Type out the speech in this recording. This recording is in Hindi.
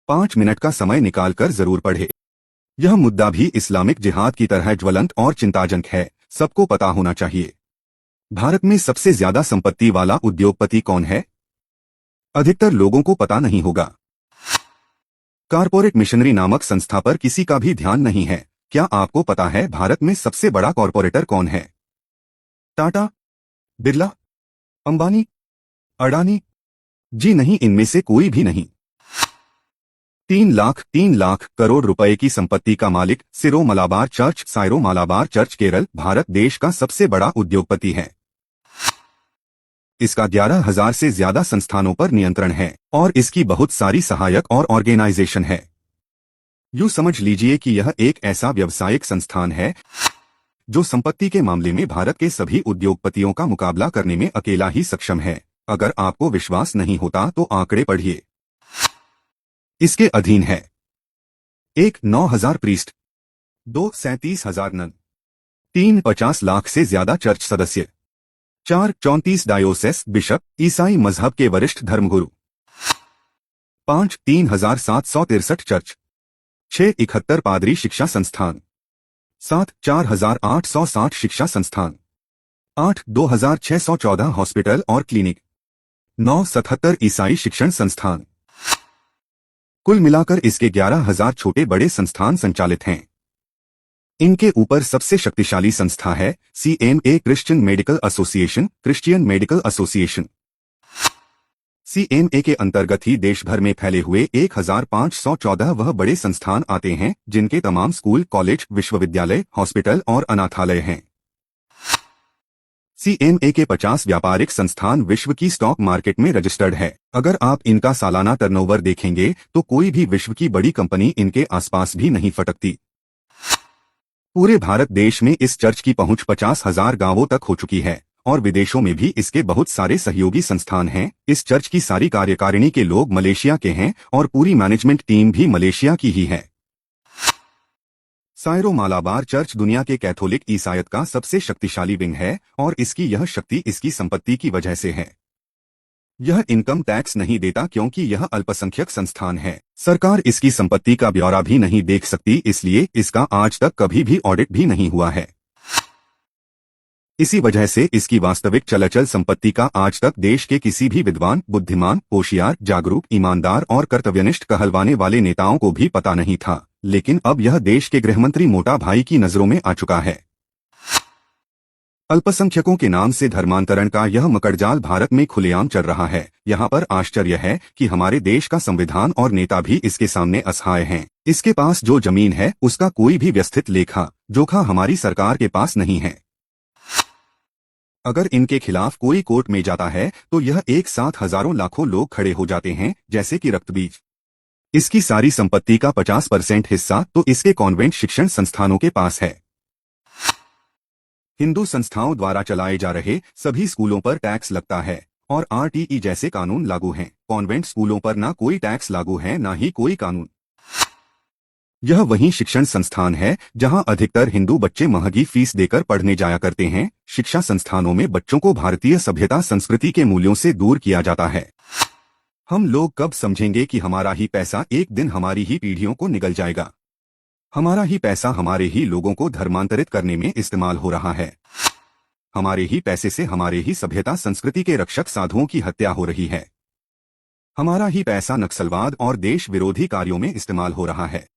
5 मिनट का समय निकालकर जरूर पढ़े। यह मुद्दा भी इस्लामिक जिहाद की तरह ज्वलंत और चिंताजनक है, सबको पता होना चाहिए। भारत में सबसे ज्यादा संपत्ति वाला उद्योगपति कौन है? अधिकतर लोगों को पता नहीं होगा। कारपोरेट मिशनरी नामक संस्था पर किसी का भी ध्यान नहीं है। क्या आपको पता है भारत में सबसे बड़ा कॉरपोरेटर कौन है? टाटा, बिरला, अंबानी, अडानी? जी नहीं, इनमें से कोई भी नहीं। 3 लाख करोड़ रुपए की संपत्ति का मालिक सिरो मलाबार चर्च केरल भारत देश का सबसे बड़ा उद्योगपति है। इसका 11,000 से ज्यादा संस्थानों पर नियंत्रण है और इसकी बहुत सारी सहायक और ऑर्गेनाइजेशन है। यूं समझ लीजिए कि यह एक ऐसा व्यावसायिक संस्थान है जो संपत्ति के मामले में भारत के सभी उद्योगपतियों का मुकाबला करने में अकेला ही सक्षम है। अगर आपको विश्वास नहीं होता तो आंकड़े पढ़िए। इसके अधीन है 1. 9,000 प्रीस्ट, 2. 37,000 नन, 3. 50 लाख से ज्यादा चर्च सदस्य, 4. 34 डायोसेस बिशप ईसाई मजहब के वरिष्ठ धर्मगुरु, 5. 3,763 चर्च, 6. 71 पादरी शिक्षा संस्थान, 7. 4,860 शिक्षा संस्थान, 8. 2,614 हॉस्पिटल और क्लिनिक, 9. 77 ईसाई शिक्षण संस्थान। कुल मिलाकर इसके 11,000 छोटे बड़े संस्थान संचालित हैं। इनके ऊपर सबसे शक्तिशाली संस्था है CMA Christian medical association. CMA के अंतर्गत ही देश भर में फैले हुए 1,514 वह बड़े संस्थान आते हैं जिनके तमाम स्कूल, कॉलेज, विश्वविद्यालय, हॉस्पिटल और अनाथालय हैं। CMA के 50 व्यापारिक संस्थान विश्व की स्टॉक मार्केट में रजिस्टर्ड है। अगर आप इनका सालाना टर्नओवर देखेंगे तो कोई भी विश्व की बड़ी कंपनी इनके आसपास भी नहीं फटकती। पूरे भारत देश में इस चर्च की पहुंच 50,000 गांवों तक हो चुकी है और विदेशों में भी इसके बहुत सारे सहयोगी संस्थान हैं। इस चर्च की सारी कार्यकारिणी के लोग मलेशिया के हैं और पूरी मैनेजमेंट टीम भी मलेशिया की ही है। सायरो मालाबार चर्च दुनिया के कैथोलिक ईसाईयत का सबसे शक्तिशाली विंग है और इसकी यह शक्ति इसकी संपत्ति की वजह से है। यह इनकम टैक्स नहीं देता क्योंकि यह अल्पसंख्यक संस्थान है। सरकार इसकी संपत्ति का ब्यौरा भी नहीं देख सकती, इसलिए इसका आज तक कभी भी ऑडिट भी नहीं हुआ है। इसी वजह से इसकी वास्तविक चल संपत्ति का आज तक देश के किसी भी विद्वान, बुद्धिमान, होशियार, जागरूक, ईमानदार और कर्तव्यनिष्ठ कहलवाने वाले नेताओं को भी पता नहीं था। लेकिन अब यह देश के गृहमंत्री मोटा भाई की नजरों में आ चुका है। अल्पसंख्यकों के नाम से धर्मांतरण का यह मकड़जाल भारत में खुलेआम चल रहा है। यहाँ पर आश्चर्य है कि हमारे देश का संविधान और नेता भी इसके सामने असहाय हैं। इसके पास जो जमीन है उसका कोई भी व्यवस्थित लेखा जोखा हमारी सरकार के पास नहीं है। अगर इनके खिलाफ कोई कोर्ट में जाता है तो यह एक साथ हजारों लाखों लोग खड़े हो जाते हैं जैसे कि रक्तबीज। इसकी सारी संपत्ति का 50% हिस्सा तो इसके कॉन्वेंट शिक्षण संस्थानों के पास है। हिंदू संस्थाओं द्वारा चलाए जा रहे सभी स्कूलों पर टैक्स लगता है और RTE जैसे कानून लागू हैं। कॉन्वेंट स्कूलों पर ना कोई टैक्स लागू है ना ही कोई कानून। यह वही शिक्षण संस्थान है जहां अधिकतर हिंदू बच्चे महंगी फीस देकर पढ़ने जाया करते हैं। शिक्षा संस्थानों में बच्चों को भारतीय सभ्यता संस्कृति के मूल्यों से दूर किया जाता है। हम लोग कब समझेंगे कि हमारा ही पैसा एक दिन हमारी ही पीढ़ियों को निगल जाएगा? हमारा ही पैसा हमारे ही लोगों को धर्मांतरित करने में इस्तेमाल हो रहा है। हमारे ही पैसे से हमारे ही सभ्यता संस्कृति के रक्षक साधुओं की हत्या हो रही है। हमारा ही पैसा नक्सलवाद और देश विरोधी कार्यों में इस्तेमाल हो रहा है।